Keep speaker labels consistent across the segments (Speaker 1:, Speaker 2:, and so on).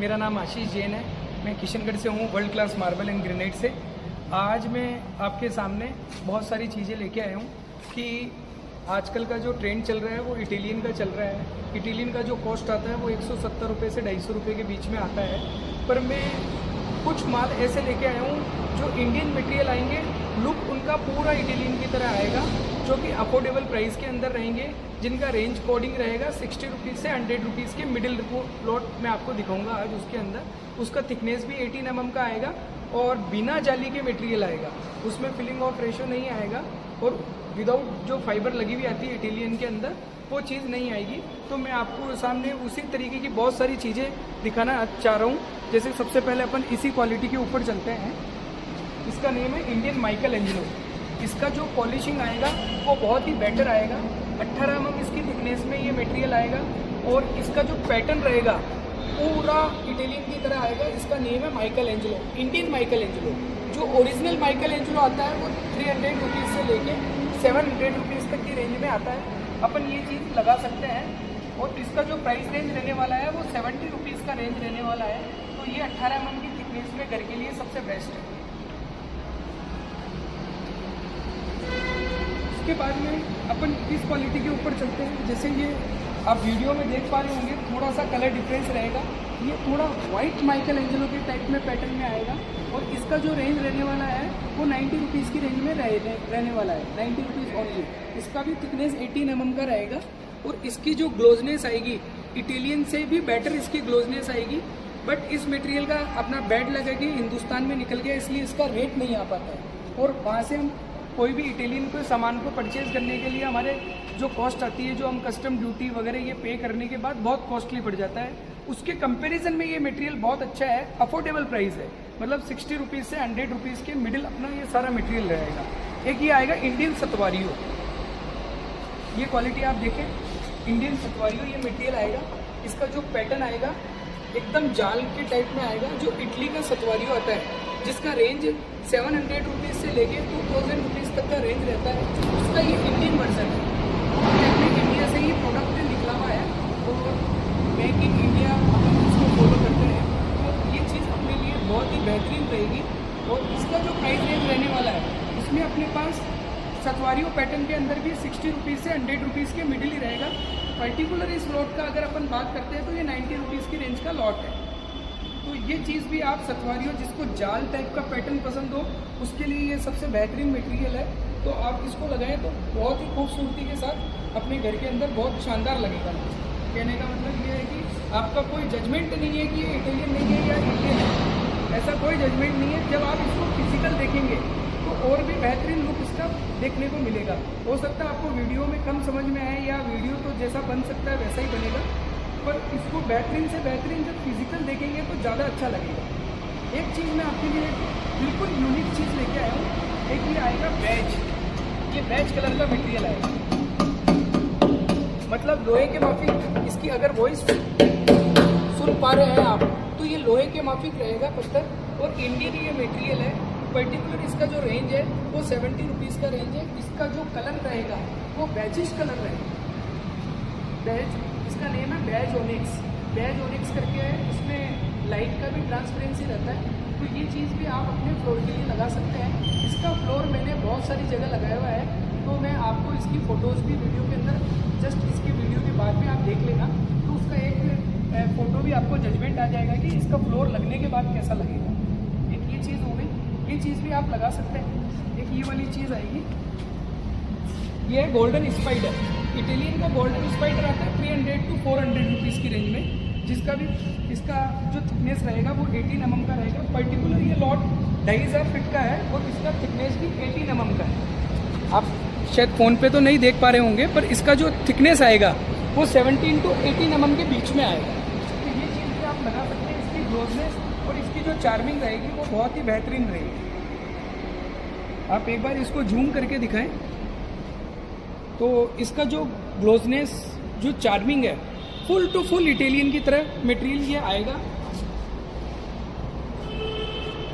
Speaker 1: मेरा नाम आशीष जैन है। मैं किशनगढ़ से हूँ, world class marble and granite से। आज मैं आपके सामने बहुत सारी चीज़ें लेके आया हूँ कि आजकल का जो ट्रेंड चल रहा है वो इटालियन का चल रहा है। इटालियन का जो कॉस्ट आता है वो 170 रुपये से 250 रुपये के बीच में आता है, पर मैं कुछ माल ऐसे लेके आया हूँ जो इंडियन मटेरियल आएंगे, लुक उनका पूरा इटालियन की तरह आएगा, जो कि अफोर्डेबल प्राइस के अंदर रहेंगे, जिनका रेंज कोडिंग रहेगा 60 रुपीज़ से 100 रुपीज़ के मिडिल लॉट मैं आपको दिखाऊंगा आज। उसके अंदर उसका थिकनेस भी 18 mm का आएगा और बिना जाली के मटेरियल आएगा, उसमें फिलिंग ऑफ रेशो नहीं आएगा और विदाउट जो फाइबर लगी हुई आती है इटालियन के अंदर वो चीज़ नहीं आएगी। तो मैं आपको सामने उसी तरीके की बहुत सारी चीज़ें दिखाना चाह रहा हूँ। जैसे सबसे पहले अपन इसी क्वालिटी के ऊपर चलते हैं। इसका नेम है इंडियन माइकल एंजेलो। इसका जो पॉलिशिंग आएगा वो बहुत ही बेटर आएगा। 18 mm इसकी थिकनेस में ये मटेरियल आएगा और इसका जो पैटर्न रहेगा पूरा इटालियन की तरह आएगा। इसका नेम है Michael Angelo, Indian Michael Angelo. जो ओरिजिनल माइकल एंजेलो आता है वो 300 रुपीज़ से लेके 700 रुपीज़ तक की रेंज में आता है। अपन ये चीज़ लगा सकते हैं और इसका जो प्राइस रेंज रहने वाला है वो 70 रुपीज़ का रेंज रहने वाला है। तो ये 18 mm की थिकनेस में घर के लिए सबसे बेस्ट है। उसके बाद में अपन इस क्वालिटी के ऊपर चलते हैं। जैसे ये आप वीडियो में देख पा रहे होंगे, थोड़ा सा कलर डिफरेंस रहेगा। ये थोड़ा वाइट माइकल एंजेलो के टाइप में पैटर्न में आएगा और इसका जो रेंज रहने वाला है वो 90 रुपीज़ की रेंज में रहने वाला है, 90 रुपीज़ ओनली। इसका भी थिकनेस 18 mm का रहेगा और इसकी जो ग्लोजनेस आएगी इटालियन से भी बेटर इसकी ग्लोजनेस आएगी। बट इस मटेरियल का अपना बैड लगा कि हिंदुस्तान में निकल गया, इसलिए इसका रेट नहीं आ पाता है। और वहाँ से हम कोई भी इटालियन को सामान को परचेज करने के लिए हमारे जो कॉस्ट आती है, जो हम कस्टम ड्यूटी वगैरह ये पे करने के बाद बहुत कॉस्टली पड़ जाता है। उसके कंपैरिजन में ये मटेरियल बहुत अच्छा है, अफोर्डेबल प्राइस है, मतलब 60 रुपीज़ से 100 रुपीज़ के मिडिल अपना ये सारा मटेरियल रहेगा। एक ये आएगा इंडियन सतवारियो, ये क्वालिटी आप देखें, इंडियन सतवारियो ये मटेरियल आएगा। इसका जो पैटर्न आएगा एकदम जाल के टाइप में आएगा, जो इटली का सतवारियो आता है जिसका रेंज 700 रुपीज़ से लेके 2000 रुपीज़ तक का रेंज रहता है। उसका ये इंडियन वर्जन है, अपने इंडिया से ही प्रोडक्ट निकला हुआ है और मेक इन इंडिया हम उसको फॉलो करते हैं। तो ये चीज़ अपने लिए बहुत ही बेहतरीन रहेगी। और इसका जो प्राइस रेंज रहने वाला है इसमें अपने पास सतवारियो पैटर्न के अंदर भी 60 रुपीज़ से 100 रुपीज़ के मिडिल ही रहेगा। पर्टिकुलर इस लॉट का अगर अपन बात करते हैं तो ये 90 रुपीज़ की रेंज का लॉट है। तो ये चीज़ भी आप सतवारियो, जिसको जाल टाइप का पैटर्न पसंद हो उसके लिए ये सबसे बेहतरीन मटेरियल है। तो आप इसको लगाएं तो बहुत ही खूबसूरती के साथ अपने घर के अंदर बहुत शानदार लगेगा। कहने का मतलब ये है कि आपका कोई जजमेंट नहीं है कि ये इटालियन नहीं है या इंडियन है, ऐसा कोई जजमेंट नहीं है। जब आप इसको फिजिकल देखेंगे तो और भी बेहतरीन लुक इसका देखने को मिलेगा। हो सकता है आपको वीडियो में कम समझ में आए या वीडियो तो जैसा बन सकता है वैसा ही बनेगा, पर इसको बेहतरीन से बेहतरीन जब फिजिकल देखेंगे तो ज़्यादा अच्छा लगेगा। एक चीज़ मैं आपके लिए बिल्कुल यूनिक चीज़ लेके आया हूँ। एक ये आएगा बैज, ये बैज कलर का मटेरियल आएगा, मतलब लोहे के माफिक इसकी अगर वॉइस सुन पा रहे हैं आप तो ये लोहे के माफिक रहेगा पत्थर और इंडियन ये मटेरियल है। पर्टिकुलर इसका जो रेंज है वो 70 रुपीज़ का रेंज है। इसका जो कलर रहेगा वो बैजिश कलर रहेगा। बैज, इसका नेम है बैज ओनिक्स, बैज ओनिक्स करके है। इसमें लाइट का भी ट्रांसपेरेंसी रहता है। तो ये चीज़ भी आप अपने फ्लोर के लिए लगा सकते हैं। इसका फ्लोर मैंने बहुत सारी जगह लगाया हुआ है, तो मैं आपको इसकी फ़ोटोज़ भी वीडियो के अंदर, जस्ट इसकी वीडियो के बाद में आप देख लेना तो उसका एक फ़ोटो भी आपको जजमेंट आ जाएगा कि इसका फ्लोर लगने के बाद कैसा लगेगा। एक ये चीज़ हो गई, ये चीज़ भी आप लगा सकते हैं। एक ये वाली चीज़ आएगी, ये है गोल्डन स्पाइडर। इटालियन का गोल्डन स्पाइडर आता है 300 to 400 रुपीज़ की रेंज में, जिसका भी इसका जो थिकनेस रहेगा वो 18 mm का रहेगा। पर्टिकुलर ये लॉट 2500 फीट का है और इसका थिकनेस भी 18 mm का है। आप शायद फ़ोन पे तो नहीं देख पा रहे होंगे, पर इसका जो थिकनेस आएगा वो 17 to 18 mm के बीच में आएगा। तो ये चीज़ भी आप लगा सकते हैं। इसकी ग्लोजनेस और इसकी जो चार्मिंग रहेगी वो बहुत ही बेहतरीन रहेगी। आप एक बार इसको जूम करके दिखाएं तो इसका जो ग्लोजनेस, जो चार्मिंग है, फुल टू फुल इटालियन की तरह मटेरियल ये आएगा।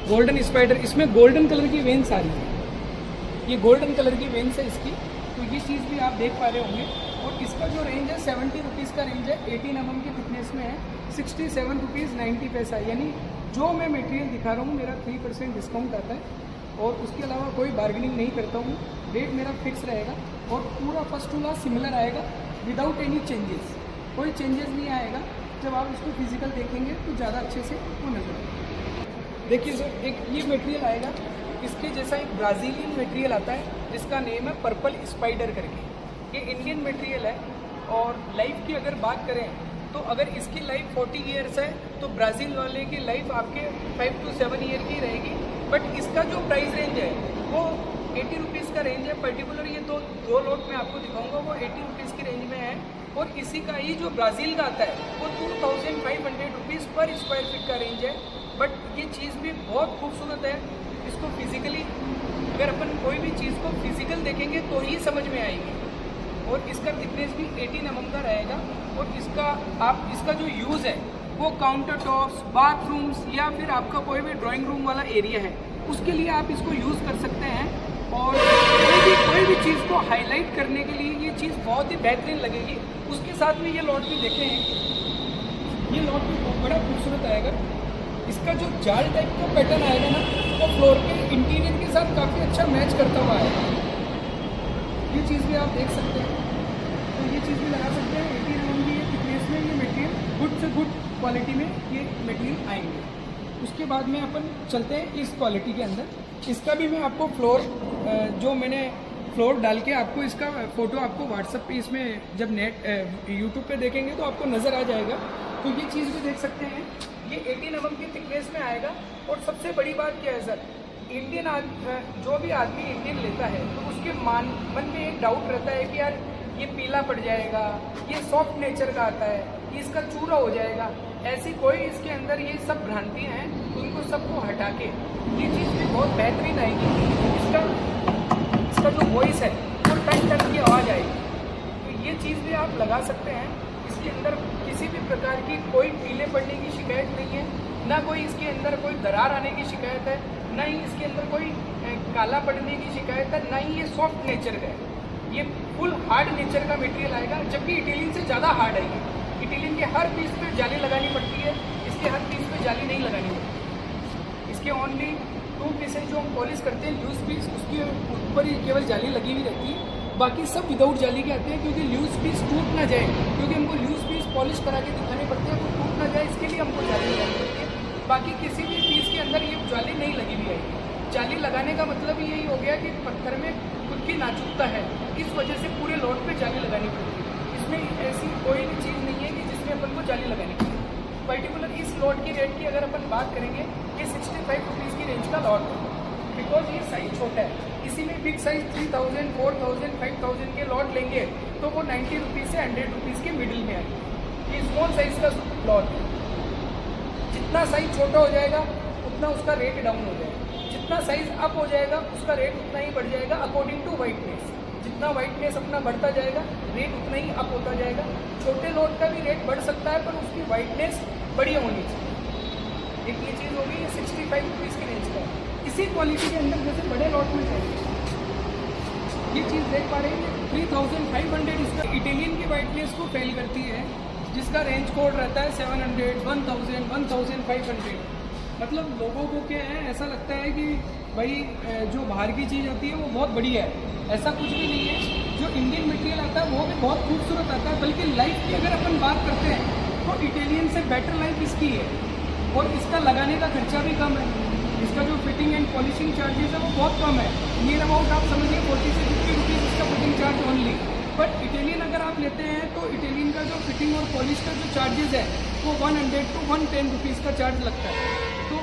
Speaker 1: गोल्डन स्पाइडर, इसमें गोल्डन कलर की वेन्स आ रही है, ये गोल्डन कलर की वेन्स है इसकी। तो ये चीज़ भी आप देख पा रहे होंगे। और इसका जो रेंज है 70 रुपीज़ का रेंज है, 18 mm की थिकनेस में है, 67 रुपीज़ 90 पैसा, यानी जो मैं मटेरियल दिखा रहा हूँ मेरा 3% डिस्काउंट आता है और उसके अलावा कोई बार्गेनिंग नहीं करता हूँ। रेट मेरा फिक्स रहेगा और पूरा फर्स्ट टू लास्ट सिमिलर आएगा विदाउट एनी चेंजेस, कोई चेंजेस नहीं आएगा। जब आप इसको फिजिकल देखेंगे तो ज़्यादा अच्छे से वो नजर आएगा। देखिए सर, एक ये मटेरियल आएगा, इसके जैसा एक ब्राज़ीलियन मटेरियल आता है जिसका नेम है पर्पल स्पाइडर करके। ये इंडियन मटेरियल है और लाइफ की अगर बात करें तो अगर इसकी लाइफ 40 ईयर्स है तो ब्राज़ील वाले की लाइफ आपके 5 to 7 ईयर की रहेगी। बट इसका जो प्राइस रेंज है वो 80 रुपीज़ का रेंज है। पर्टिकुलर ये दो लोट में आपको दिखाऊंगा वो 80 रुपीज़ की रेंज में है। और इसी का ही जो ब्राज़ील का आता है वो 2500 रुपीज़ पर स्क्वायर फीट का रेंज है। बट ये चीज़ भी बहुत खूबसूरत है। इसको फिजिकली अगर अपन कोई भी चीज़ को फिजिकल देखेंगे तो ही समझ में आएगी। और इसका थिकनेस भी 18 mm का रहेगा। और इसका जो यूज़ है वो काउंटर टॉप्स, बाथरूम्स या फिर आपका कोई भी ड्राइंग रूम वाला एरिया है उसके लिए आप इसको यूज़ कर सकते हैं। और कोई भी चीज़ को हाईलाइट करने के लिए ये चीज़ बहुत ही बेहतरीन लगेगी। उसके साथ में ये लॉट भी देखे हैं, ये लॉट भी बहुत बड़ा खूबसूरत आएगा। इसका जो जाल टाइप का पैटर्न आएगा ना वो फ्लोर के इंटीरियर के साथ काफ़ी अच्छा मैच करता हुआ आएगा। ये चीज़ भी आप देख सकते हैं, तो ये चीज़ भी लगा सकते हैं। 18 mm की ये थिकनेस में ये मटेरियल गुड से गुड क्वालिटी में ये मटेरियल आएंगे। उसके बाद में अपन चलते हैं इस क्वालिटी के अंदर। इसका भी मैं आपको फ्लोर जो मैंने फ्लोर डाल के आपको इसका फ़ोटो आपको व्हाट्सएप पे इसमें जब नेट यूट्यूब पे देखेंगे तो आपको नज़र आ जाएगा। तो ये चीज़ भी देख सकते हैं, ये 18 mm की थिकनेस में आएगा। और सबसे बड़ी बात क्या है सर, इंडियन जो भी आदमी इंडियन लेता है तो उसके मन में एक डाउट रहता है कि यार ये पीला पड़ जाएगा, ये सॉफ्ट नेचर का आता है, ये इसका चूरा हो जाएगा। ऐसी कोई इसके अंदर ये सब भ्रांतियाँ हैं, उनको सबको हटा के ये चीज़ भी बहुत बेहतरीन आएगी। इसका जो वॉइस है वो टन टन की आवाज़ आएगी। तो ये चीज़ भी आप लगा सकते हैं। इसके अंदर किसी भी प्रकार की कोई पीले पड़ने की शिकायत नहीं है, ना कोई इसके अंदर कोई दरार आने की शिकायत है, ना ही इसके अंदर कोई काला पड़ने की शिकायत है, ना ही ये सॉफ्ट नेचर का है। ये फुल हार्ड नेचर का मटेरियल आएगा, जबकि इटालियन से ज़्यादा हार्ड आएगी। इटालियन के हर पीस पे जाली लगानी पड़ती है, इसके हर पीस पे जाली नहीं लगानी पड़ती। इसके ओनली 2 पीसेज जो हम पॉलिश करते हैं लूज पीस, उसके ऊपर ही केवल जाली लगी हुई रहती है। बाकी सब विदाउट जाली के आते हैं, क्योंकि लूज पीस टूट ना जाए, क्योंकि हमको लूज पीस पॉलिश करा के दिखाने पड़ते हैं, तो टूट ना जाए इसके लिए हमको जाली लगानी पड़ती है। बाकी किसी भी पीस के अंदर ये जाली नहीं लगी हुई आएगी। जाली लगाने का मतलब यही हो गया कि पत्थर में खुद की नाजुकता है, इस वजह से पूरे लॉट पे जाली लगानी पड़ती है। इसमें ऐसी कोई भी चीज़ नहीं है कि जिसमें अपन को जाली लगानी पड़े। पर्टिकुलर इस लॉट की रेट की अगर अपन बात करेंगे, ये 65 रुपीज़ की रेंज का लॉट है, बिकॉज ये साइज छोटा है। इसी में बिग साइज 3000, 4000, 5000 के लॉट लेंगे तो वो 90 रुपीज़ से 100 रुपीज़ के मिडिल में आएगी। ये स्मॉल साइज का लॉट है। जितना साइज छोटा हो जाएगा उतना उसका रेट डाउन हो जाएगा, जितना साइज अप हो जाएगा उसका रेट उतना ही बढ़ जाएगा अकॉर्डिंग टू वाइटनेस। जितना वाइटनेस अपना बढ़ता जाएगा रेट उतना ही अप होता जाएगा। छोटे लॉट का भी रेट बढ़ सकता है, पर उसकी वाइटनेस बढ़िया होनी चाहिए। एक ये चीज़ होगी, ये 65 रुपीज़ की रेंज का है। इसी क्वालिटी के अंदर जैसे बड़े लॉट में है, ये चीज़ देख पा रहे हैं 3500 इसका इटालियन की वाइटनेस को फेल करती है, जिसका रेंज कोड रहता है 700, 1000, 1500। मतलब लोगों को क्या है, ऐसा लगता है कि भाई जो बाहर की चीज़ होती है वो बहुत बढ़िया है। ऐसा कुछ भी नहीं है। जो इंडियन मटेरियल आता है वो भी बहुत खूबसूरत आता है, बल्कि लाइफ की अगर अपन बात करते हैं तो इटालियन से बेटर लाइफ इसकी है। और इसका लगाने का खर्चा भी कम है। इसका जो फिटिंग एंड पॉलिशिंग चार्जेस है वो बहुत कम है। नियर अबाउट आप समझिए 40 से 50 रुपीज़ इसका fitting charge only. But Italian अगर आप लेते हैं तो इटालियन का जो फिटिंग और पॉलिश का जो चार्जेस है वो 100 to 110 रुपीज़ का चार्ज लगता है। तो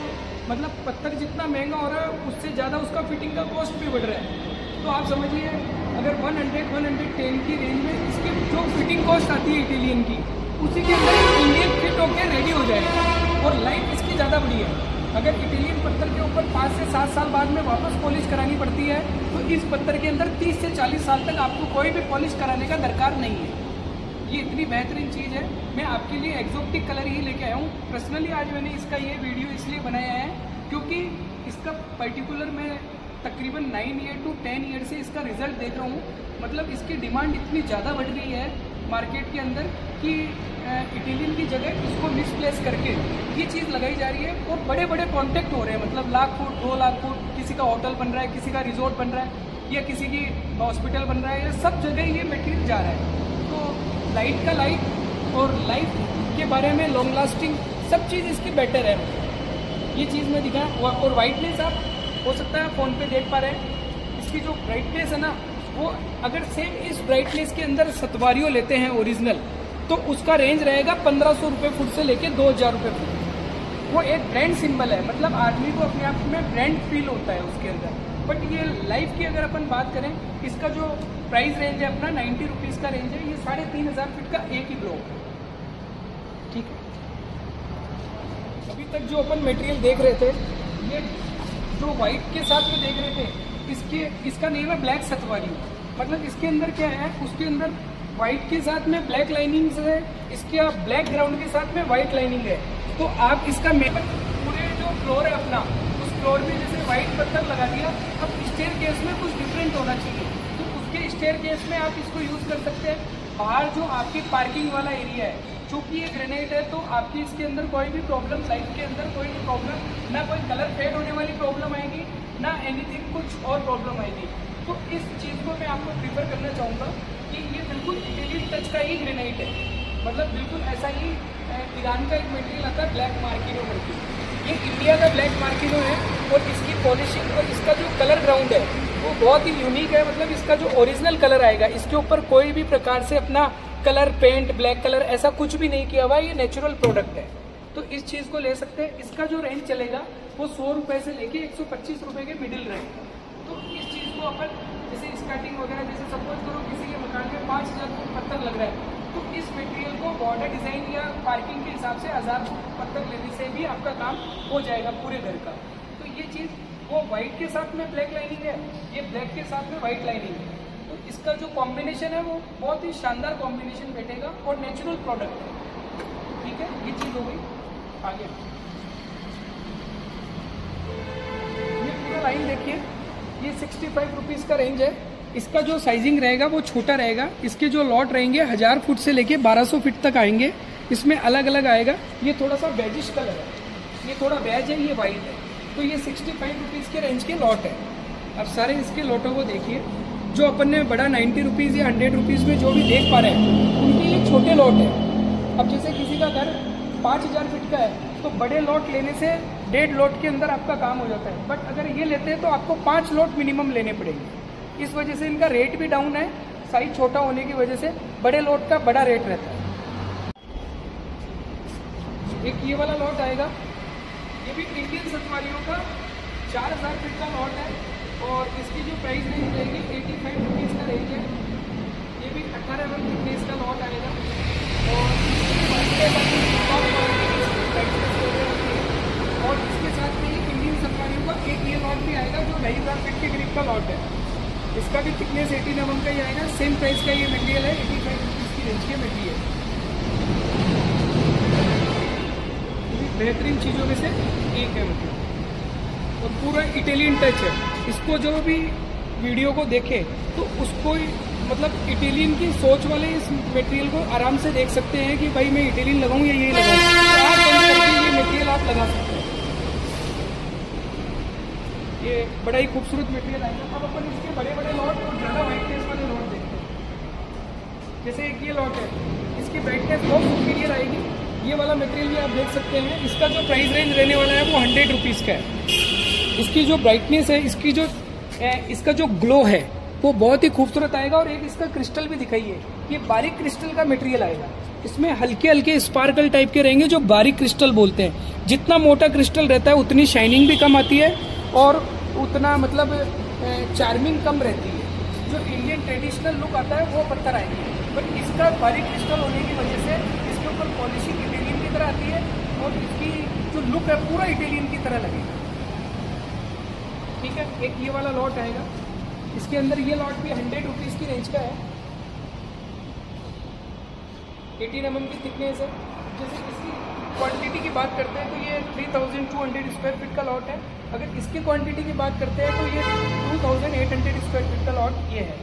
Speaker 1: मतलब पत्थर जितना महंगा हो रहा है उससे ज़्यादा उसका फिटिंग का कॉस्ट भी बढ़ रहा है। तो आप समझिए अगर 100-110 की रेंज में इसकी जो फिटिंग कॉस्ट आती है इटालियन की, उसी के अंदर इंडियन फिट होकर रेडी हो जाएगा। और लाइफ इसकी ज़्यादा बड़ी है। अगर इटालियन पत्थर के ऊपर 5 से 7 साल बाद में वापस पॉलिश करानी पड़ती है, तो इस पत्थर के अंदर 30 से 40 साल तक आपको कोई भी पॉलिश कराने का दरकार नहीं है। ये इतनी बेहतरीन चीज़ है। मैं आपके लिए एक्जोटिक कलर ही लेके आया हूँ। पर्सनली आज मैंने इसका ये वीडियो इसलिए बनाया है क्योंकि इसका पर्टिकुलर मैं तकरीबन 9 ईयर टू 10 ईयर से इसका रिजल्ट देख रहा हूँ। मतलब इसकी डिमांड इतनी ज़्यादा बढ़ गई है मार्केट के अंदर कि इटालियन की जगह इसको मिसप्लेस करके ये चीज़ लगाई जा रही है और बड़े बड़े कॉन्टेक्ट हो रहे हैं। मतलब 1 लाख फुट 2 लाख फुट किसी का होटल बन रहा है, किसी का रिजॉर्ट बन रहा है या किसी की हॉस्पिटल बन रहा है, या सब जगह ये मटेरियल जा रहा है। तो लाइट का लाइट और लाइफ के बारे में लॉन्ग लास्टिंग सब चीज़ इसकी बेटर है। ये चीज़ मैं दिखाया। और वाइटनेस आप हो सकता है फ़ोन पे देख पा रहे हैं, इसकी जो ब्राइटनेस है ना, वो अगर सेम इस ब्राइटनेस के अंदर सतवारियों लेते हैं ओरिजिनल, तो उसका रेंज रहेगा 1500 रुपये फुट से लेके 2000 रुपये फुट। वो एक ब्रांड सिंबल है, मतलब आदमी को अपने आप में ब्रांड फील होता है उसके अंदर। बट ये लाइफ की अगर अपन बात करें, इसका जो प्राइस रेंज है अपना 90 रुपीज़ का रेंज है। ये 3500 फीट का एक ही ब्लॉक है। ठीक है, अभी तक जो अपन मटेरियल देख रहे थे, ये जो वाइट के साथ में देख रहे थे, इसका नेम है ब्लैक सतवारी। मतलब इसके अंदर क्या है, उसके अंदर वाइट के साथ में ब्लैक लाइनिंग्स है, इसके ब्लैक ग्राउंड के साथ में वाइट लाइनिंग है। तो आप इसका पूरे जो फ्लोर है अपना, उस फ्लोर में जैसे वाइट पत्थर लगा दिया, अब स्टेयर केस में कुछ डिफरेंट होना चाहिए, तो उसके स्टेयर केस में आप इसको यूज़ कर सकते हैं। बाहर जो आपकी पार्किंग वाला एरिया है, चूँकि ये ग्रेनाइट है, तो आपकी इसके अंदर कोई भी प्रॉब्लम, लाइट के अंदर कोई भी प्रॉब्लम, ना कोई कलर फेड होने वाली प्रॉब्लम आएगी, ना एनीथिंग कुछ और प्रॉब्लम आएगी। तो इस चीज़ को मैं आपको प्रीफर करना चाहूँगा कि ये बिल्कुल इटालियन टच का ही ग्रेनाइट है। मतलब बिल्कुल ऐसा ही ईरान का एक मटेरियल आता है ब्लैक मार्किनो करके, ये इंडिया का ब्लैक मार्किनो है। और इसकी पॉलिशिंग और इसका जो कलर ग्राउंड है वो बहुत ही यूनिक है। मतलब इसका जो ओरिजिनल कलर आएगा, इसके ऊपर कोई भी प्रकार से अपना कलर पेंट, ब्लैक कलर ऐसा कुछ भी नहीं किया हुआ है, ये नेचुरल प्रोडक्ट है। तो इस चीज़ को ले सकते हैं। इसका जो रेंज चलेगा वो 100 रुपये से लेके 125 रुपये के मिडिल रहेगा। तो इस चीज़ को अपन जैसे स्कर्टिंग वगैरह, जैसे सपोज करो किसी के मकान में 5000 फुट पत्थर लग रहा है, तो इस मटेरियल को बॉर्डर डिज़ाइन या पार्किंग के हिसाब से 1000 फुट पत्थर लेने से भी आपका काम हो जाएगा पूरे घर का। तो ये चीज़ वो वाइट के साथ में ब्लैक लाइनिंग है, ये ब्लैक के साथ में वाइट लाइनिंग है। तो इसका जो कॉम्बिनेशन है वो बहुत ही शानदार कॉम्बिनेशन बैठेगा और नेचुरल प्रोडक्ट है। ठीक है, ये चीज़ हो गई। आगे ये पूरा लाइन देखिए, ये 65 रुपीज़ का रेंज है। इसका जो साइजिंग रहेगा वो छोटा रहेगा। इसके जो लॉट रहेंगे 1000 फुट से लेके 1200 फीट तक आएंगे। इसमें अलग अलग आएगा। ये थोड़ा सा बेजिश कलर है, ये थोड़ा बेज है, ये वाइट है। तो ये 65 रुपीज़ के रेंज के लॉट है। अब सारे इसके लॉटों को देखिए। जो अपन ने बड़ा 90 रुपीज़ या 100 रुपीज़ में जो भी देख पा रहे हैं, उनके ये छोटे लॉट है। अब जैसे किसी का घर 5000 फीट का है, तो बड़े लॉट लेने से 1.5 लॉट के अंदर आपका काम हो जाता है। बट अगर ये लेते हैं तो आपको 5 लॉट मिनिमम लेने पड़ेंगे। इस वजह से इनका रेट भी डाउन है। साइज छोटा होने की वजह से बड़े लॉट का बड़ा रेट रहता है। एक ये वाला लॉट आएगा, ये भी इंडियन सतवारियों का 4000 फीट का लॉट है और इसकी जो प्राइस रेंज रहेगी 85 रुपीज़ का रेंज है। ये भी 18 mm थिकनेस का लॉट आएगा और इसके साथ में इंडियन सतवारियों का एक ये लॉट भी आएगा जो 2500 फीट के करीब का लॉट है। इसका भी थिकनेस 18 mm का ही आएगा। सेम प्राइस का ये मटेरियल है, 85 रुपीज़ की रेंज के मटेरियल। बेहतरीन चीज़ों में से एक है मतलब, और पूरा इटालियन टच है। इसको जो भी वीडियो को देखे तो उसको मतलब इटालियन की सोच वाले इस मटेरियल को आराम से देख सकते हैं कि भाई मैं इटालियन लगाऊं या ये लगाऊं। तो आप ये मटेरियल आप लगा सकते हैं। ये बड़ा ही खूबसूरत मटेरियल आएगा। अब अपन इसके बड़े बड़े लॉट और ज़्यादा ब्राइटनेस वाले लॉट देखते हैं। जैसे एक ये लॉट है, इसकी ब्राइटनेस बहुत सुपीरियर आएगी। ये वाला मटेरियल भी आप देख सकते हैं। इसका जो प्राइस रेंज रहने वाला है वो 100 रुपीज़ का है। इसकी जो ब्राइटनेस है, इसका जो ग्लो है वो बहुत ही खूबसूरत आएगा। और एक इसका क्रिस्टल भी दिखाइए, ये बारीक क्रिस्टल का मटेरियल आएगा। इसमें हल्के हल्के स्पार्कल टाइप के रहेंगे जो बारीक क्रिस्टल बोलते हैं। जितना मोटा क्रिस्टल रहता है उतनी शाइनिंग भी कम आती है और उतना मतलब चार्मिंग कम रहती है। जो इंडियन ट्रेडिशनल लुक आता है वो पत्थर आएंगे, बट इसका बारीक क्रिस्टल होने की वजह से इसके ऊपर पॉलिशिंग इटालियन की तरह आती है और इसकी जो लुक है पूरा इटालियन की तरह लगेगा। ठीक है, एक ये वाला लॉट आएगा। इसके अंदर ये लॉट भी 100 रुपीज़ की रेंज का है। 18 mm की थिकनेस है। जैसे इसकी क्वांटिटी की बात करते हैं तो ये 3200 स्क्वायर फीट का लॉट है। अगर इसकी क्वांटिटी की बात करते हैं तो ये 2800 स्क्वायर फीट का लॉट ये है,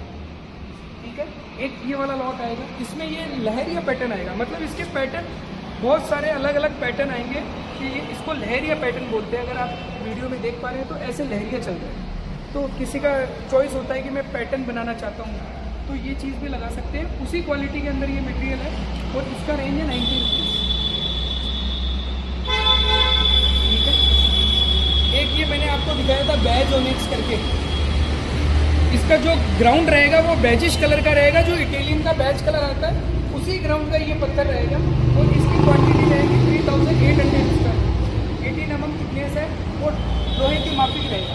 Speaker 1: ठीक है। एक ये वाला लॉट आएगा, इसमें ये लहरिया पैटर्न आएगा, मतलब इसके पैटर्न बहुत सारे अलग अलग पैटर्न आएंगे कि ये इसको लहरिया पैटर्न बोलते हैं। अगर आप वीडियो में देख पा रहे हैं तो ऐसे लहरिया चल रहे हैं। तो किसी का चॉइस होता है कि मैं पैटर्न बनाना चाहता हूँ तो ये चीज़ भी लगा सकते हैं। उसी क्वालिटी के अंदर ये मटेरियल है और इसका रेंज है 90 रुपीज़, ठीक है। एक ये मैंने आपको दिखाया था बैज ओनिक्स करके, इसका जो ग्राउंड रहेगा वो बैजिश कलर का रहेगा, जो इटालियन का बैज कलर आता है उसी ग्राउंड का ये पत्थर रहेगा और इसकी क्वांटिटी रहेगी 3800 स्क्वायर। 18 mm थिकनेस है और लोहे की माफी रहेगा।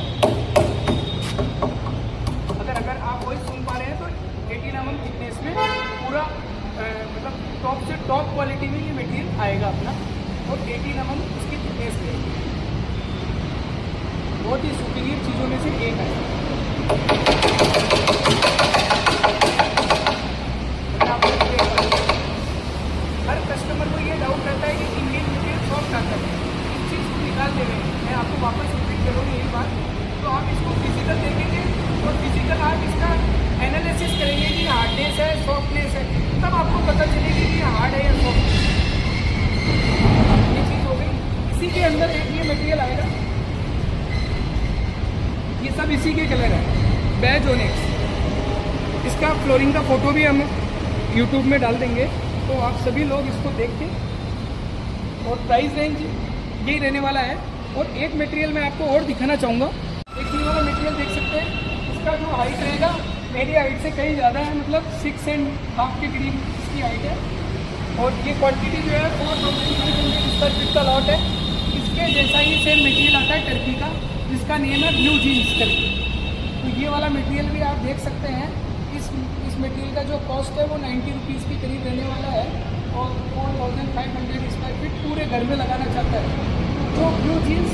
Speaker 1: अगर आप वही सुन पा रहे हैं तो 18 mm थिकनेस में पूरा मतलब टॉप से टॉप क्वालिटी में ये मटेरियल आएगा अपना, और 18 mm इसकी थिकनेस रहेगी। बहुत ही सुपीरियर चीज़ों में से एक है। हर कस्टमर को ये डाउट रहता है कि इंडियन मटेरियल सॉफ्ट आता है, इस चीज़ को निकाल दे रहे हैं। मैं आपको वापस रिपीट करूँगी यही बात। तो आप इसको फिजिकल देखेंगे और फिजिकल आप इसका एनालिसिस करेंगे कि हार्डनेस है सॉफ्टनेस है, तब आपको पता चलेगी कि हार्ड है या सॉफ्ट है। ये चीज़ हो गई। इसी के अंदर एक ये मटेरियल आएगा, ये सब इसी के कलर है, बैज ओनिक्स। इसका फ्लोरिंग का फोटो भी हम यूट्यूब में डाल देंगे तो आप सभी लोग इसको देख के, और प्राइस रेंज यही रहने वाला है। और एक मटेरियल मैं आपको और दिखाना चाहूँगा, एक ये वाला मटेरियल देख सकते हैं। इसका जो हाइट रहेगा मेरी हाइट से कहीं ज़्यादा है, मतलब 6.5 के करीब इसकी हाइट है। और ये क्वांटिटी जो है 4500 स्क्वायर फीट का लॉट है। इसके जैसा ही सेम मटेरियल आता है टर्की का, जिसका नेम है ब्लू जीन्स करके। तो ये वाला मटेरियल भी आप देख सकते हैं। इस मटेरियल का जो कॉस्ट है वो 90 रुपीज़ के करीब रहने वाला है और 4500 स्क्वायर फीट पूरे घर में लगाना चाहता है। जो ब्लू जीन्स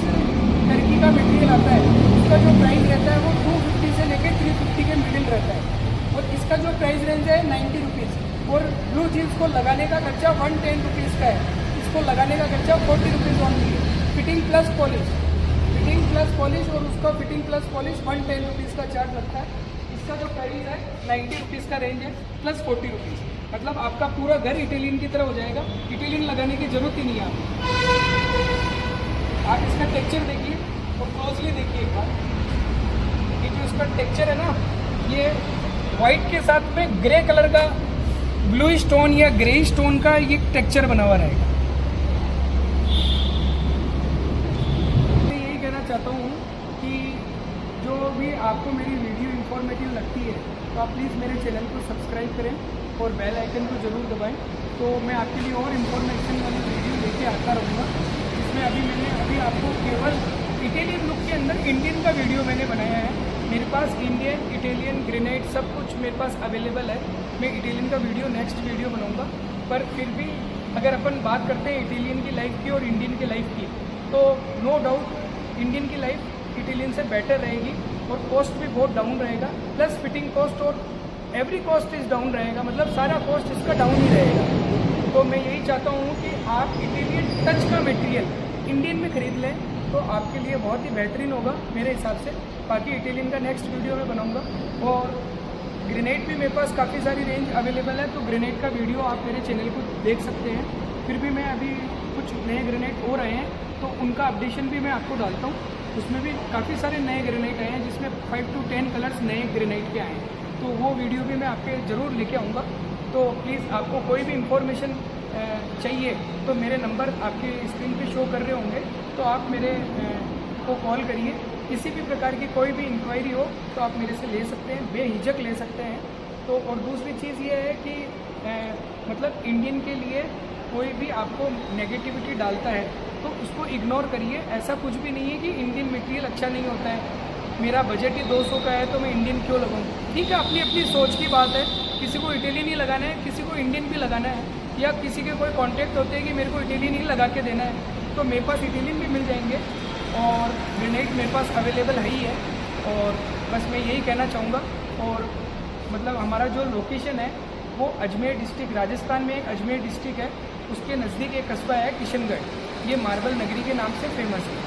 Speaker 1: टर्की का मटेरियल आता है उसका जो प्राइस रहता है वो 250 से लेकर 350 के मिडिल रहता है, और इसका जो प्राइस रेंज है 90 रुपीज़। और ब्लू जीन्स को लगाने का खर्चा 110 रुपीज़ का है, इसको लगाने का खर्चा 40 रुपीज़ ओनली है। Fitting plus polish, fitting plus polish और उसका फिटिंग प्लस पॉलिश 110 रुपीज़ का चार्ज लगता है। इसका जो प्राइस है 90 रुपीज़ का रेंज है प्लस 40 रुपीज़, मतलब आपका पूरा घर इटालियन की तरह हो जाएगा। इटालियन लगाने की जरूरत ही नहीं है आपको। आप इसका टेक्सचर देखिए और क्लोजली देखिए एक बार। ये जो इसका टेक्सचर है ना, ये वाइट के साथ में ग्रे कलर का ब्लू स्टोन या ग्रे स्टोन का ये टेक्सचर बना हुआ रहेगा। मैं यही कहना चाहता हूँ कि जो भी आपको मेरी वीडियो इंफॉर्मेटिव लगती है तो आप प्लीज़ मेरे चैनल को सब्सक्राइब करें और बेल आइकन को ज़रूर दबाएं। तो मैं आपके लिए और इन्फॉर्मेशन वाली वीडियो लेके आता रहूँगा। इसमें अभी आपको केवल इटालियन लुक के अंदर इंडियन का वीडियो मैंने बनाया है। मेरे पास इंडियन, इटालियन, ग्रेनाइट सब कुछ मेरे पास अवेलेबल है। मैं इटालियन का वीडियो नेक्स्ट वीडियो बनाऊँगा, पर फिर भी अगर अपन बात करते हैं इटालियन की लाइफ की और इंडियन की लाइफ की, तो नो डाउट इंडियन की लाइफ इटालियन से बेटर रहेगी और कॉस्ट भी बहुत डाउन रहेगा। प्लस फिटिंग कॉस्ट और एवरी कॉस्ट इज़ डाउन रहेगा, मतलब सारा कॉस्ट इसका डाउन ही रहेगा। तो मैं यही चाहता हूँ कि आप इटालियन टच का मटेरियल इंडियन में ख़रीद लें तो आपके लिए बहुत ही बेहतरीन होगा मेरे हिसाब से। बाकी इटालियन का नेक्स्ट वीडियो में बनाऊँगा। और ग्रेनाइट भी मेरे पास काफ़ी सारी रेंज अवेलेबल है, तो ग्रेनाइट का वीडियो आप मेरे चैनल को देख सकते हैं। फिर भी मैं अभी कुछ नए ग्रेनाइट हो रहे हैं तो उनका अपडेशन भी मैं आपको डालता हूँ। उसमें भी काफ़ी सारे नए ग्रेनाइट आए हैं, जिसमें 5 to 10 कलर्स नए ग्रेनाइट के आए हैं, तो वो वीडियो भी मैं आपके ज़रूर लेके आऊँगा। तो प्लीज़ आपको कोई भी इंफॉर्मेशन चाहिए तो मेरे नंबर आपके स्क्रीन पे शो कर रहे होंगे, तो आप मेरे को कॉल करिए। किसी भी प्रकार की कोई भी इंक्वायरी हो तो आप मेरे से ले सकते हैं, बेहिचक ले सकते हैं। तो और दूसरी चीज़ ये है कि मतलब इंडियन के लिए कोई भी आपको नेगेटिविटी डालता है तो उसको इग्नोर करिए। ऐसा कुछ भी नहीं है कि इंडियन मटेरियल अच्छा नहीं होता है। मेरा बजट ही 200 का है तो मैं इंडियन क्यों लगाऊँ? ठीक है, अपनी अपनी सोच की बात है। किसी को इटालियन ही लगाना है, किसी को इंडियन भी लगाना है, या किसी के कोई कॉन्टैक्ट होते हैं कि मेरे को इटालियन ही लगा के देना है, तो मेरे पास इटालियन भी मिल जाएंगे और ग्रेनाइट मेरे पास अवेलेबल है ही है। और बस मैं यही कहना चाहूँगा। और मतलब हमारा जो लोकेशन है वो अजमेर डिस्ट्रिक्ट, राजस्थान में एक अजमेर डिस्ट्रिक्ट है, उसके नज़दीक एक कस्बा है किशनगढ़, ये मार्बल नगरी के नाम से फेमस है।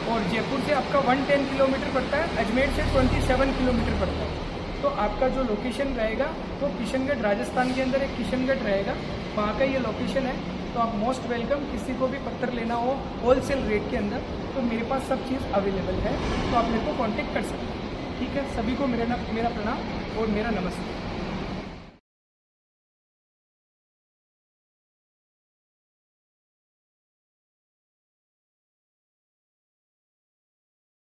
Speaker 1: और जयपुर से आपका 110 किलोमीटर पड़ता है, अजमेर से 27 किलोमीटर पड़ता है। तो आपका जो लोकेशन रहेगा वो किशनगढ़, राजस्थान के अंदर एक किशनगढ़ रहेगा, वहाँ का ये लोकेशन है। तो आप मोस्ट वेलकम, किसी को भी पत्थर लेना हो होलसेल रेट के अंदर तो मेरे पास सब चीज़ अवेलेबल है, तो आप मेरे को कांटेक्ट कर सकते हैं। ठीक है, सभी को मेरा प्रणाम और मेरा नमस्ते।